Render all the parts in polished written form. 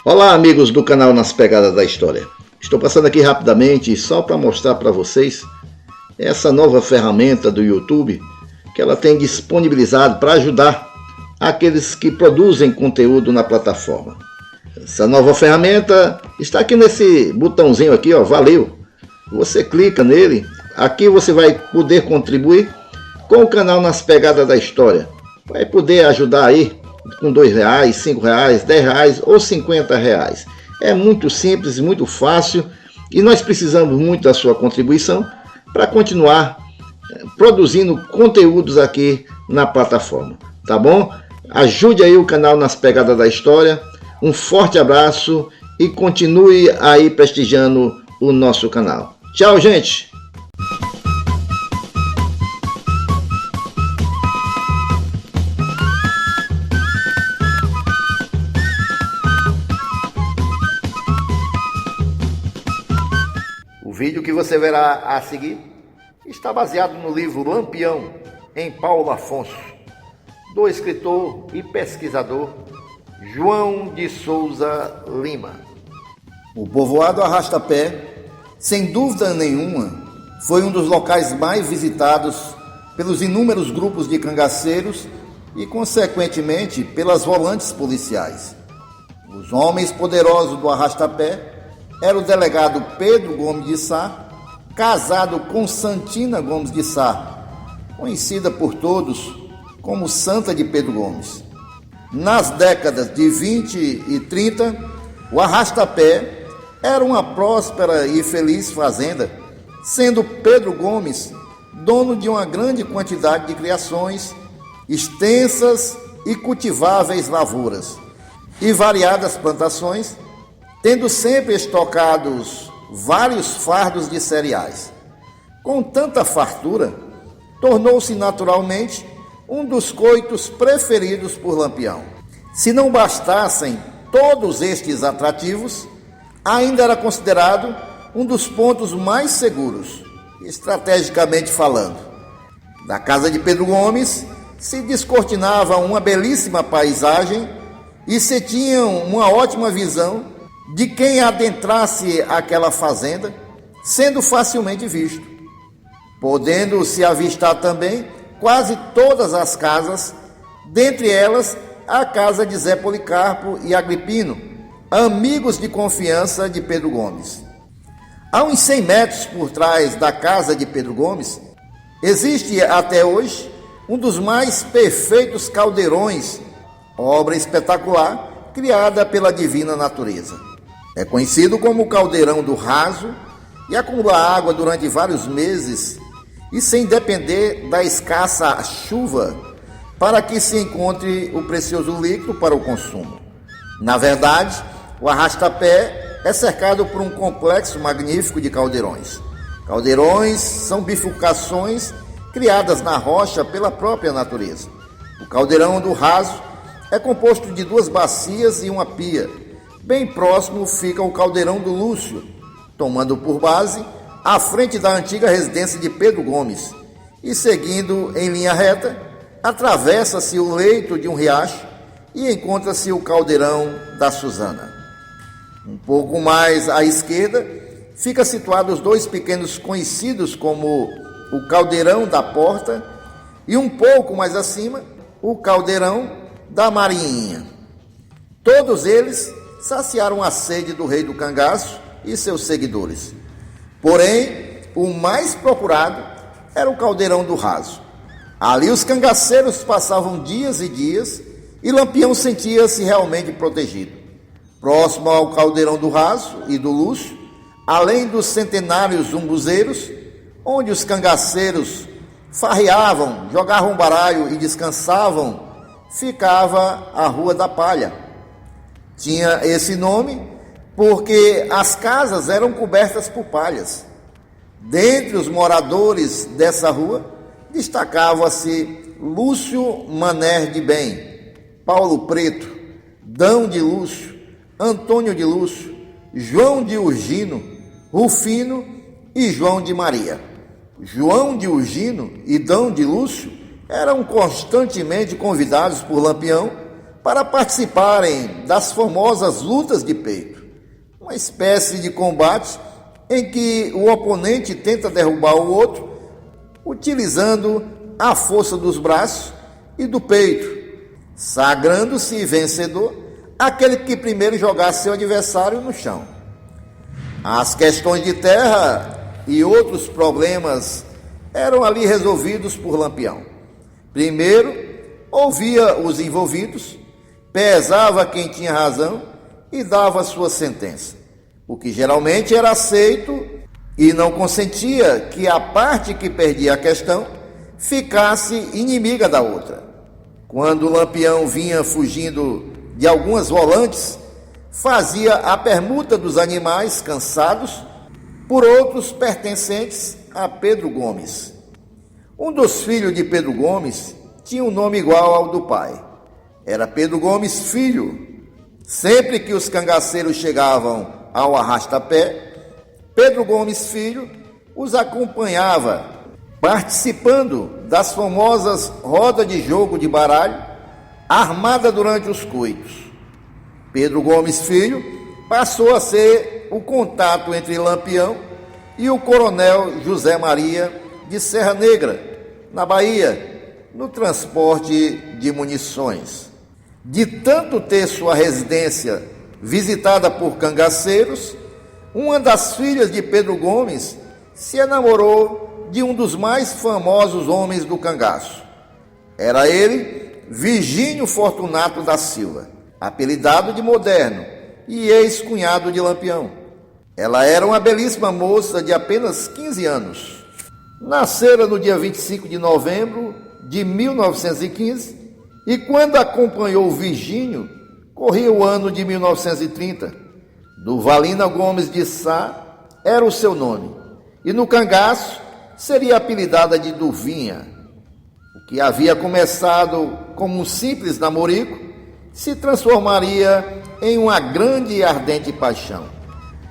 Olá, amigos do canal Nas Pegadas da História. Estou passando aqui rapidamente só para mostrar para vocês essa nova ferramenta do YouTube que ela tem disponibilizado para ajudar aqueles que produzem conteúdo na plataforma. Essa nova ferramenta está aqui nesse botãozinho aqui, ó, valeu. Você clica nele, aqui você vai poder contribuir com o canal Nas Pegadas da História. Vai poder ajudar aí com R$2, R$5, R$10 ou R$50. É muito simples, muito fácil e nós precisamos muito da sua contribuição para continuar produzindo conteúdos aqui na plataforma, tá bom? Ajude aí o canal Nas Pegadas da História. Um forte abraço e continue aí prestigiando o nosso canal. Tchau, gente! O vídeo que você verá a seguir está baseado no livro Lampião, em Paulo Afonso, do escritor e pesquisador João de Souza Lima. O povoado Arrastapé, sem dúvida nenhuma, foi um dos locais mais visitados pelos inúmeros grupos de cangaceiros e, consequentemente, pelas volantes policiais. Os homens poderosos do Arrastapé era o delegado Pedro Gomes de Sá, casado com Santina Gomes de Sá, conhecida por todos como Santa de Pedro Gomes. Nas décadas de 20 e 30, o Arrastapé era uma próspera e feliz fazenda, sendo Pedro Gomes dono de uma grande quantidade de criações, extensas e cultiváveis lavouras e variadas plantações, tendo sempre estocados vários fardos de cereais. Com tanta fartura, tornou-se naturalmente um dos coitos preferidos por Lampião. Se não bastassem todos estes atrativos, ainda era considerado um dos pontos mais seguros, estrategicamente falando. Da casa de Pedro Gomes se descortinava uma belíssima paisagem e se tinham uma ótima visão de quem adentrasse aquela fazenda, sendo facilmente visto, podendo se avistar também quase todas as casas, dentre elas a casa de Zé Policarpo e Agripino, amigos de confiança de Pedro Gomes. A uns 100 metros por trás da casa de Pedro Gomes, existe até hoje um dos mais perfeitos caldeirões, obra espetacular criada pela divina natureza. É conhecido como o caldeirão do raso e acumula água durante vários meses e sem depender da escassa chuva para que se encontre o precioso líquido para o consumo. Na verdade, o Arrastapé é cercado por um complexo magnífico de caldeirões. Caldeirões são bifurcações criadas na rocha pela própria natureza. O caldeirão do raso é composto de 2 bacias e uma pia. Bem próximo fica o caldeirão do Lúcio, tomando por base à frente da antiga residência de Pedro Gomes, e seguindo em linha reta, atravessa-se o leito de um riacho e encontra-se o caldeirão da Susana. Um pouco mais à esquerda, fica situados 2 pequenos conhecidos como o caldeirão da Porta e um pouco mais acima, o caldeirão da Marinha. Todos eles saciaram a sede do rei do cangaço e seus seguidores. Porém, o mais procurado era o caldeirão do raso. Ali os cangaceiros passavam dias e dias e Lampião sentia-se realmente protegido. Próximo ao caldeirão do raso e do Lúcio, além dos centenários umbuzeiros, onde os cangaceiros farreavam, jogavam baralho e descansavam, ficava a Rua da Palha. Tinha esse nome porque as casas eram cobertas por palhas. Dentre os moradores dessa rua, destacava-se Lúcio Maner de Bem, Paulo Preto, Dão de Lúcio, Antônio de Lúcio, João de Urgino, Rufino e João de Maria. João de Urgino e Dão de Lúcio eram constantemente convidados por Lampião para participarem das famosas lutas de peito, uma espécie de combate em que o oponente tenta derrubar o outro utilizando a força dos braços e do peito, sagrando-se vencedor aquele que primeiro jogasse seu adversário no chão. As questões de terra e outros problemas eram ali resolvidos por Lampião. Primeiro, ouvia os envolvidos, pesava quem tinha razão e dava sua sentença, o que geralmente era aceito e não consentia que a parte que perdia a questão ficasse inimiga da outra. Quando Lampião vinha fugindo de algumas volantes, fazia a permuta dos animais cansados por outros pertencentes a Pedro Gomes. Um dos filhos de Pedro Gomes tinha um nome igual ao do pai. Era Pedro Gomes Filho. Sempre que os cangaceiros chegavam ao arrastapé, Pedro Gomes Filho os acompanhava, participando das famosas rodas de jogo de baralho, armada durante os coitos. Pedro Gomes Filho passou a ser o contato entre Lampião e o coronel José Maria de Serra Negra, na Bahia, no transporte de munições. De tanto ter sua residência visitada por cangaceiros, uma das filhas de Pedro Gomes se enamorou de um dos mais famosos homens do cangaço. Era ele, Virgínio Fortunato da Silva, apelidado de Moderno e ex-cunhado de Lampião. Ela era uma belíssima moça de apenas 15 anos. Nascera no dia 25 de novembro de 1915 e quando acompanhou Virgínio, corria o ano de 1930. Durvalina Gomes de Sá era o seu nome e no cangaço seria apelidada de Durvinha. O que havia começado como um simples namorico se transformaria em uma grande e ardente paixão.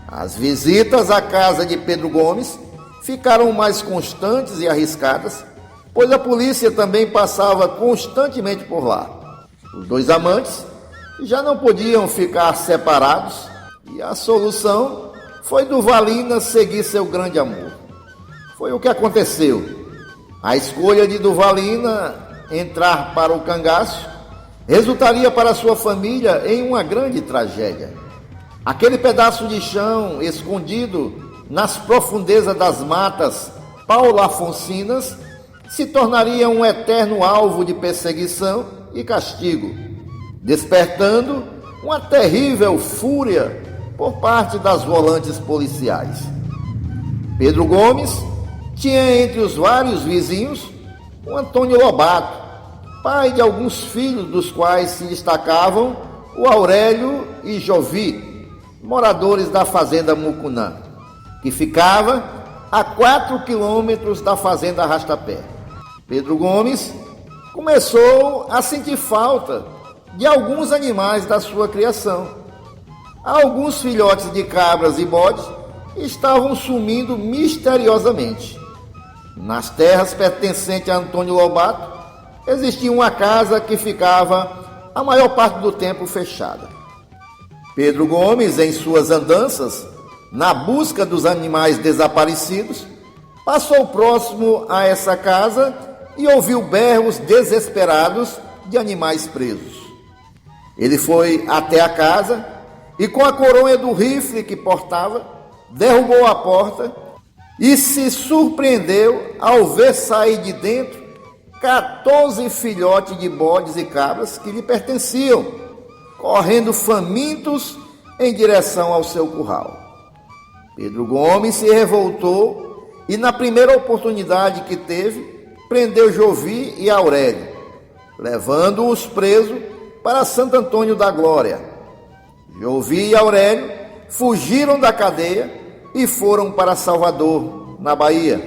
As visitas à casa de Pedro Gomes ficaram mais constantes e arriscadas, pois a polícia também passava constantemente por lá. Os dois amantes já não podiam ficar separados e a solução foi Durvalina seguir seu grande amor. Foi o que aconteceu. A escolha de Durvalina entrar para o cangaço resultaria para sua família em uma grande tragédia. Aquele pedaço de chão escondido nas profundezas das matas paulafoncinas se tornaria um eterno alvo de perseguição e castigo, despertando uma terrível fúria por parte das volantes policiais. Pedro Gomes tinha entre os vários vizinhos o Antônio Lobato, pai de alguns filhos dos quais se destacavam o Aurélio e Jovi, moradores da fazenda Mucunã, que ficava a 4 quilômetros da fazenda Arrastapé. Pedro Gomes começou a sentir falta de alguns animais da sua criação. Alguns filhotes de cabras e bodes estavam sumindo misteriosamente. Nas terras pertencentes a Antônio Lobato, existia uma casa que ficava a maior parte do tempo fechada. Pedro Gomes, em suas andanças, na busca dos animais desaparecidos, passou próximo a essa casa e ouviu berros desesperados de animais presos. Ele foi até a casa e, com a coronha do rifle que portava, derrubou a porta e se surpreendeu ao ver sair de dentro 14 filhotes de bodes e cabras que lhe pertenciam, correndo famintos em direção ao seu curral. Pedro Gomes se revoltou e, na primeira oportunidade que teve, prendeu Jovi e Aurélio, levando-os presos para Santo Antônio da Glória. Jovi e Aurélio fugiram da cadeia e foram para Salvador, na Bahia.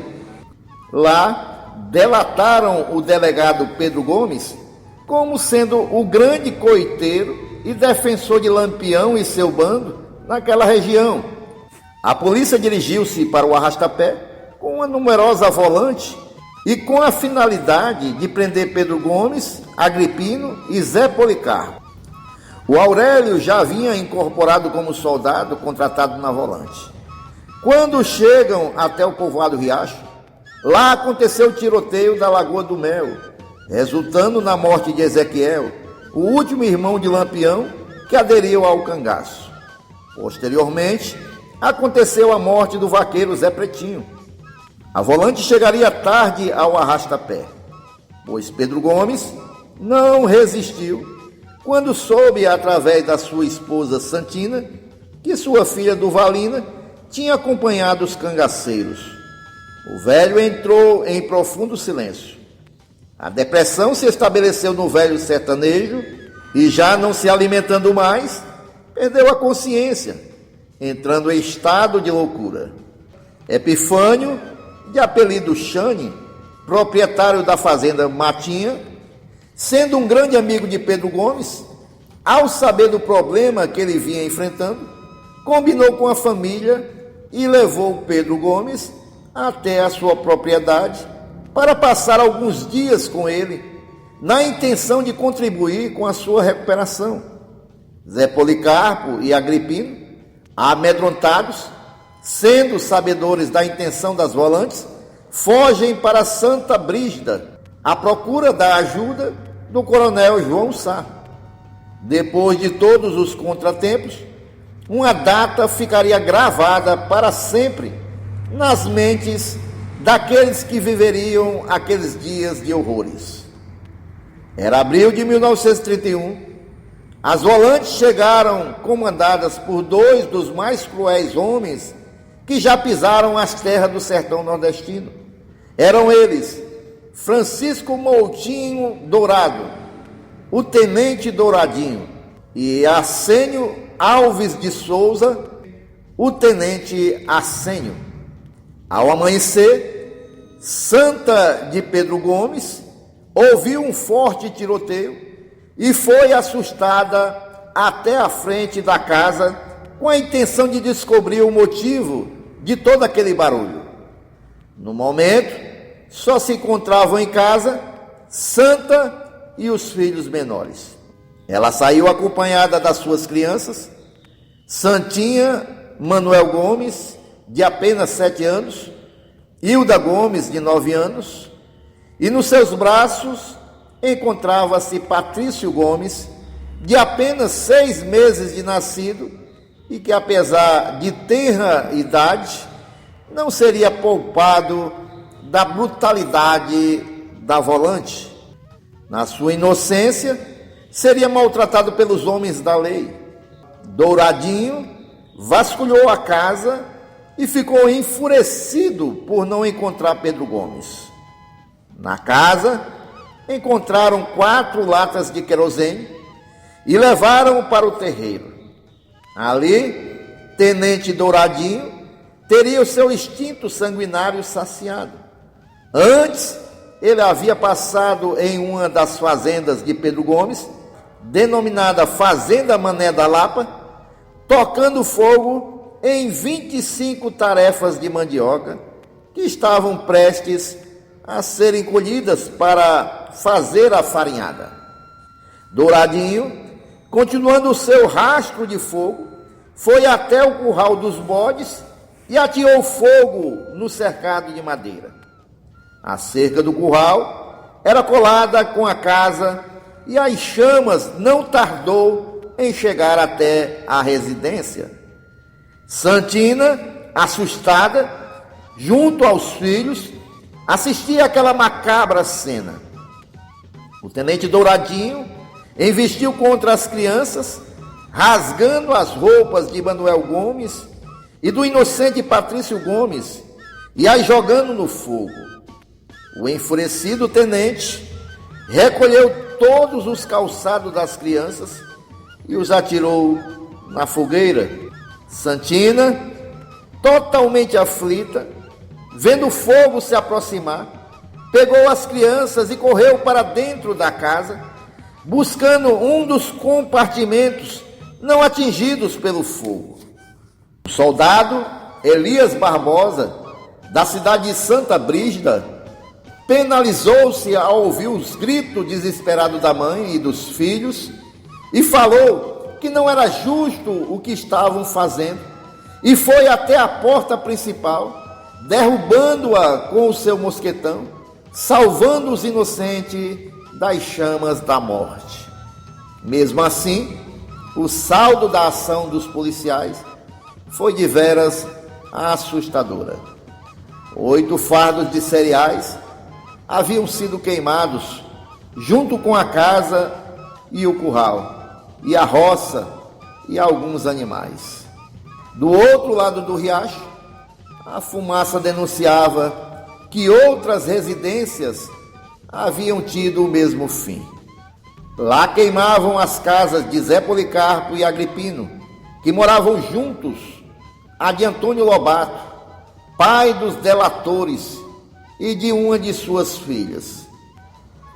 Lá, delataram o delegado Pedro Gomes como sendo o grande coiteiro e defensor de Lampião e seu bando naquela região. A polícia dirigiu-se para o Arrastapé com uma numerosa volante e com a finalidade de prender Pedro Gomes, Agripino e Zé Policarpo. O Aurélio já vinha incorporado como soldado contratado na Volante. Quando chegam até o povoado Riacho, lá aconteceu o tiroteio da Lagoa do Mel, resultando na morte de Ezequiel, o último irmão de Lampião que aderiu ao cangaço. Posteriormente, aconteceu a morte do vaqueiro Zé Pretinho. A Volante chegaria tarde ao arrasta-pé, pois Pedro Gomes não resistiu quando soube, através da sua esposa Santina, que sua filha Durvalina tinha acompanhado os cangaceiros. O velho entrou em profundo silêncio. A depressão se estabeleceu no velho sertanejo e, já não se alimentando mais, perdeu a consciência, entrando em estado de loucura. Epifânio, de apelido Chane, proprietário da fazenda Matinha, sendo um grande amigo de Pedro Gomes, ao saber do problema que ele vinha enfrentando, combinou com a família e levou Pedro Gomes até a sua propriedade para passar alguns dias com ele, na intenção de contribuir com a sua recuperação. Zé Policarpo e Agripino, amedrontados, sendo sabedores da intenção das Volantes, fogem para Santa Brígida, à procura da ajuda do coronel João Sá. Depois de todos os contratempos, uma data ficaria gravada para sempre nas mentes daqueles que viveriam aqueles dias de horrores. Era abril de 1931. As Volantes chegaram comandadas por dois dos mais cruéis homens que já pisaram as terras do sertão nordestino. Eram eles Francisco Moutinho Dourado, o Tenente Douradinho, e Assênio Alves de Souza, o Tenente Assênio. Ao amanhecer, Santa de Pedro Gomes ouviu um forte tiroteio e foi assustada até a frente da casa com a intenção de descobrir o motivo de todo aquele barulho. No momento, só se encontravam em casa Santa e os filhos menores. Ela saiu acompanhada das suas crianças, Santinha Manuel Gomes, de apenas 7 anos, Hilda Gomes, de 9 anos, e nos seus braços encontrava-se Patrício Gomes, de apenas 6 meses de nascido, e que, apesar de tenra idade, não seria poupado da brutalidade da Volante. Na sua inocência, seria maltratado pelos homens da lei. Douradinho vasculhou a casa e ficou enfurecido por não encontrar Pedro Gomes. Na casa, encontraram 4 latas de querosene e levaram para o terreiro. Ali, Tenente Douradinho teria o seu instinto sanguinário saciado. Antes, ele havia passado em uma das fazendas de Pedro Gomes, denominada Fazenda Mané da Lapa, tocando fogo em 25 tarefas de mandioca que estavam prestes a serem colhidas para fazer a farinhada. Douradinho, continuando o seu rastro de fogo, foi até o curral dos bodes e ateou fogo no cercado de madeira. A cerca do curral era colada com a casa e as chamas não tardou em chegar até a residência. Santina, assustada, junto aos filhos, assistia àquela macabra cena. O Tenente Douradinho investiu contra as crianças, rasgando as roupas de Manuel Gomes e do inocente Patrício Gomes e as jogando no fogo. O enfurecido tenente recolheu todos os calçados das crianças e os atirou na fogueira. Santina, totalmente aflita, vendo o fogo se aproximar, pegou as crianças e correu para dentro da casa, buscando um dos compartimentos não atingidos pelo fogo. O soldado Elias Barbosa, da cidade de Santa Brígida, penalizou-se ao ouvir os gritos desesperados da mãe e dos filhos e falou que não era justo o que estavam fazendo, e foi até a porta principal, derrubando-a com o seu mosquetão, salvando os inocentes das chamas da morte. Mesmo assim, o saldo da ação dos policiais foi de veras assustadora. 8 fardos de cereais haviam sido queimados, junto com a casa e o curral, e a roça e alguns animais. Do outro lado do riacho, a fumaça denunciava que outras residências haviam tido o mesmo fim. Lá queimavam as casas de Zé Policarpo e Agripino, que moravam juntos, a de Antônio Lobato, pai dos delatores, e de uma de suas filhas.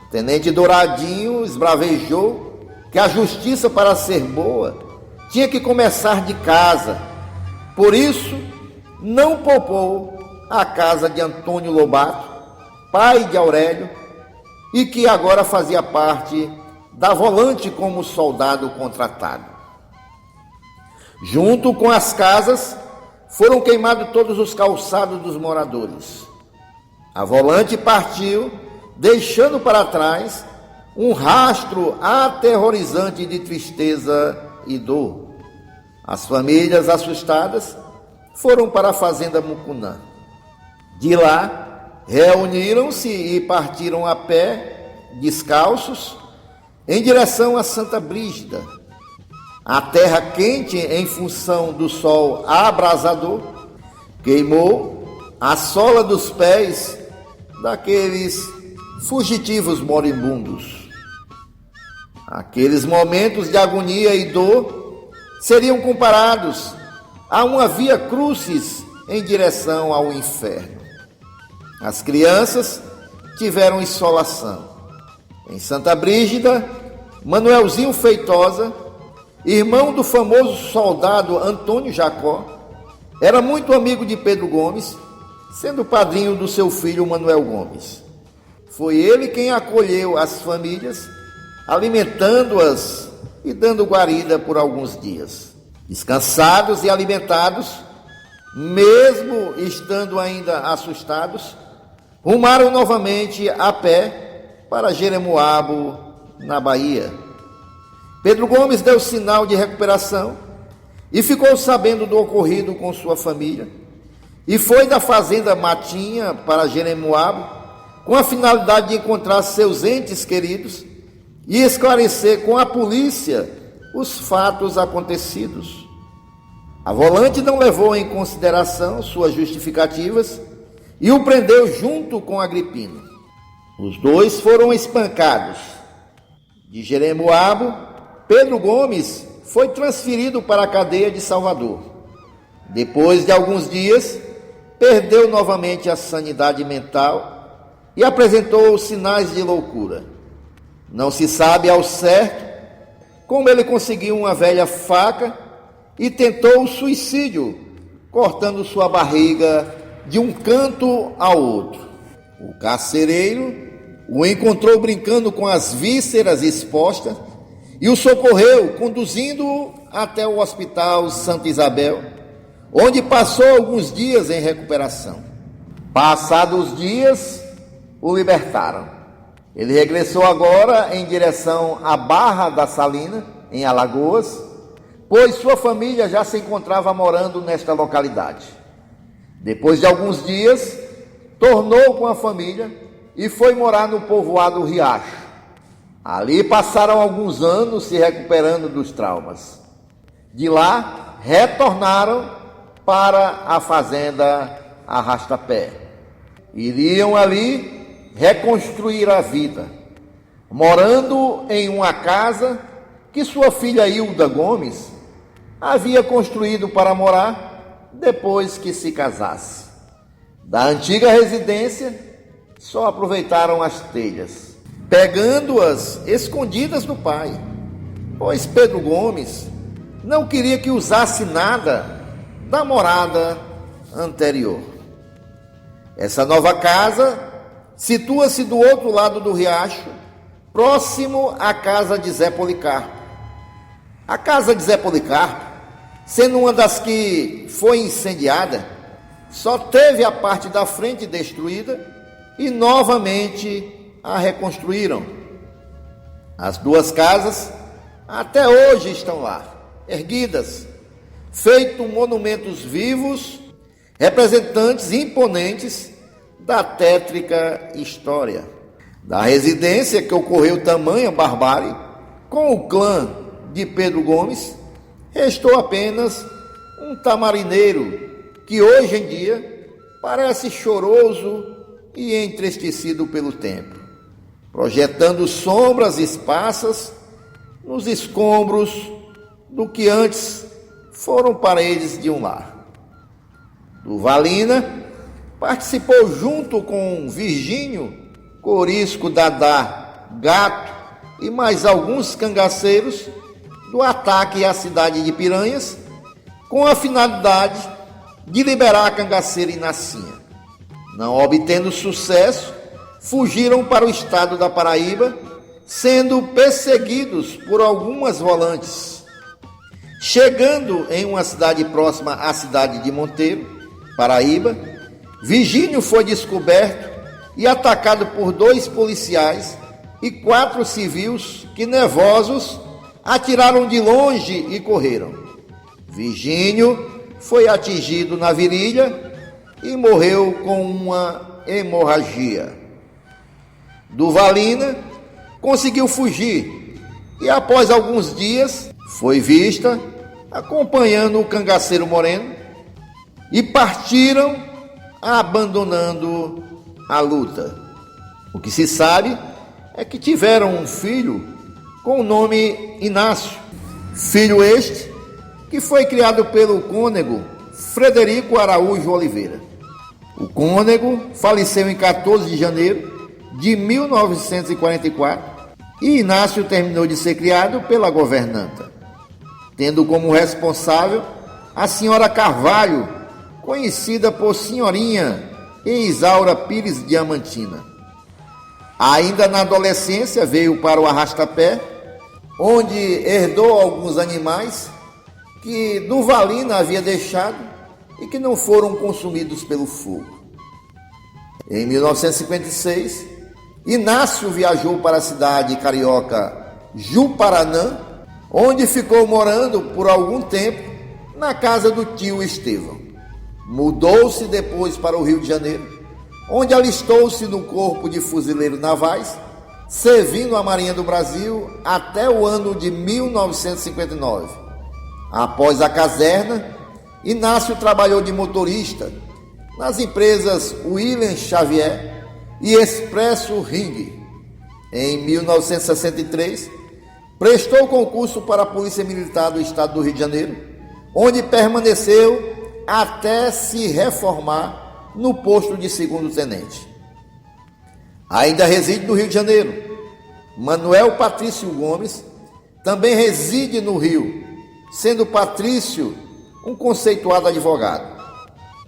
O tenente Douradinho esbravejou que a justiça, para ser boa, tinha que começar de casa. Por isso, não poupou a casa de Antônio Lobato, pai de Aurélio, e que agora fazia parte da Volante como soldado contratado. Junto com as casas, foram queimados todos os calçados dos moradores. A Volante partiu, deixando para trás um rastro aterrorizante de tristeza e dor. As famílias assustadas foram para a fazenda Mucunã. De lá, reuniram-se e partiram a pé, descalços, em direção a Santa Brígida. A terra quente, em função do sol abrasador, queimou a sola dos pés daqueles fugitivos moribundos. Aqueles momentos de agonia e dor seriam comparados a uma via crucis em direção ao inferno. As crianças tiveram insolação. Em Santa Brígida, Manuelzinho Feitosa, irmão do famoso soldado Antônio Jacó, era muito amigo de Pedro Gomes, sendo padrinho do seu filho Manuel Gomes. Foi ele quem acolheu as famílias, alimentando-as e dando guarida por alguns dias. Descansados e alimentados, mesmo estando ainda assustados, rumaram novamente a pé para Jeremoabo, na Bahia. Pedro Gomes deu sinal de recuperação e ficou sabendo do ocorrido com sua família, e foi da fazenda Matinha para Jeremoabo com a finalidade de encontrar seus entes queridos e esclarecer com a polícia os fatos acontecidos. A Volante não levou em consideração suas justificativas e o prendeu junto com Agripino. Os dois foram espancados. De Jeremoabo, Pedro Gomes foi transferido para a cadeia de Salvador. Depois de alguns dias, perdeu novamente a sanidade mental e apresentou sinais de loucura. Não se sabe ao certo como ele conseguiu uma velha faca e tentou o suicídio, cortando sua barriga de um canto ao outro. O carcereiro o encontrou brincando com as vísceras expostas e o socorreu, conduzindo-o até o Hospital Santa Isabel, onde passou alguns dias em recuperação. Passados os dias, o libertaram. Ele regressou agora em direção à Barra da Salina, em Alagoas, pois sua família já se encontrava morando nesta localidade. Depois de alguns dias, tornou com a família e foi morar no povoado Riacho. Ali passaram alguns anos se recuperando dos traumas. De lá, retornaram para a fazenda Arrastapé. Iriam ali reconstruir a vida, morando em uma casa que sua filha Hilda Gomes havia construído para morar depois que se casasse. Da antiga residência, só aproveitaram as telhas, pegando-as escondidas do pai, pois Pedro Gomes não queria que usasse nada da morada anterior. Essa nova casa situa-se do outro lado do riacho, próximo à casa de Zé Policarpo. A casa de Zé Policarpo, sendo uma das que foi incendiada, só teve a parte da frente destruída e novamente a reconstruíram. As duas casas até hoje estão lá, erguidas, feitos monumentos vivos, representantes imponentes da tétrica história. Da residência que ocorreu tamanha barbárie com o clã de Pedro Gomes, restou apenas um tamarineiro que hoje em dia parece choroso e entristecido pelo tempo, projetando sombras esparsas nos escombros do que antes foram paredes de um lar. Durvalina participou junto com Virgínio, Corisco, Dadá, Gato e mais alguns cangaceiros do ataque à cidade de Piranhas, com a finalidade de liberar a cangaceira Inacinha. Não obtendo sucesso, fugiram para o estado da Paraíba, sendo perseguidos por algumas volantes. Chegando em uma cidade próxima à cidade de Monteiro, Paraíba, Virgínio foi descoberto e atacado por 2 policiais e 4 civis que, nervosos, atiraram de longe e correram. Virgínio foi atingido na virilha e morreu com uma hemorragia. Durvalina conseguiu fugir e, após alguns dias, foi vista acompanhando o cangaceiro Moreno e partiram abandonando a luta. O que se sabe é que tiveram um filho com o nome Inácio, filho este que foi criado pelo cônego Frederico Araújo Oliveira. O cônego faleceu em 14 de janeiro de 1944 e Inácio terminou de ser criado pela governanta, tendo como responsável a senhora Carvalho, conhecida por Senhorinha Isaura Pires Diamantina. Ainda na adolescência veio para o Arrastapé, onde herdou alguns animais que Durvalina havia deixado e que não foram consumidos pelo fogo. Em 1956, Inácio viajou para a cidade carioca Juparanã, onde ficou morando por algum tempo na casa do tio Estevão. Mudou-se depois para o Rio de Janeiro, onde alistou-se no Corpo de Fuzileiros Navais, servindo a Marinha do Brasil até o ano de 1959. Após a caserna, Inácio trabalhou de motorista nas empresas William Xavier e Expresso Ring. Em 1963, prestou concurso para a Polícia Militar do Estado do Rio de Janeiro, onde permaneceu até se reformar no posto de segundo-tenente. Ainda reside no Rio de Janeiro. Manuel Patrício Gomes também reside no Rio, sendo Patrício um conceituado advogado.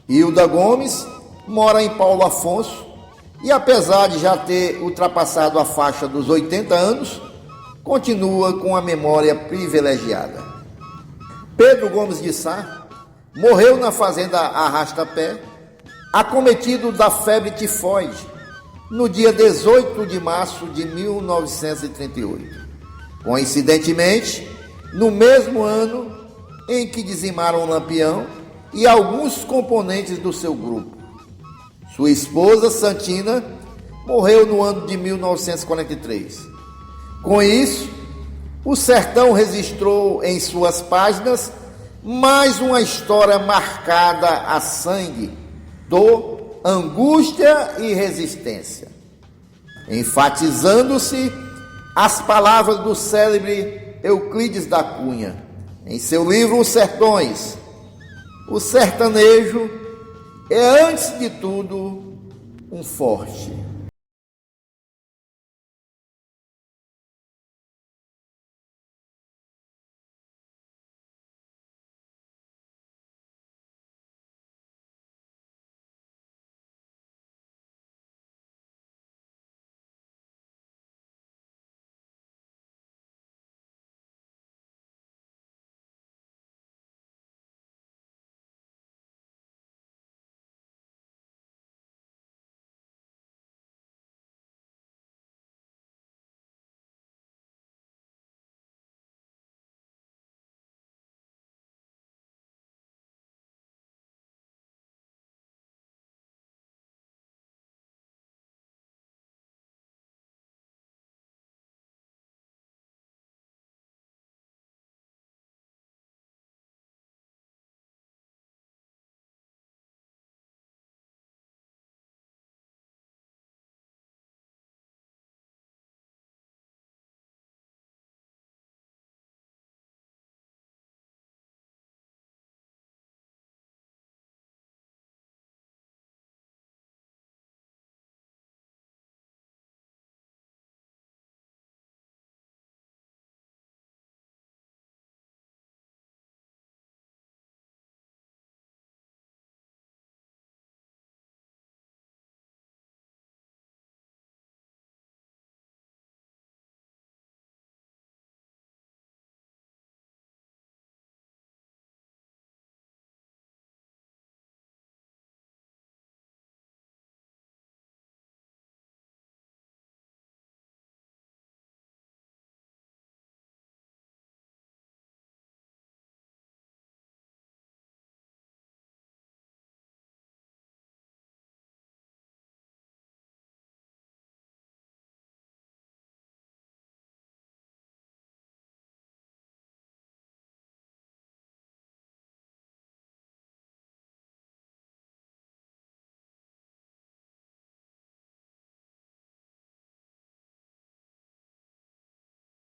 Hilda Gomes mora em Paulo Afonso e, apesar de já ter ultrapassado a faixa dos 80 anos, continua com a memória privilegiada. Pedro Gomes de Sá morreu na fazenda Arrastapé, acometido da febre tifoide, no dia 18 de março de 1938. Coincidentemente, no mesmo ano em que dizimaram Lampião e alguns componentes do seu grupo. Sua esposa, Santina, morreu no ano de 1943. Com isso, o Sertão registrou em suas páginas mais uma história marcada a sangue, dor, angústia e resistência, enfatizando-se as palavras do célebre Euclides da Cunha, em seu livro Os Sertões: o sertanejo é, antes de tudo, um forte.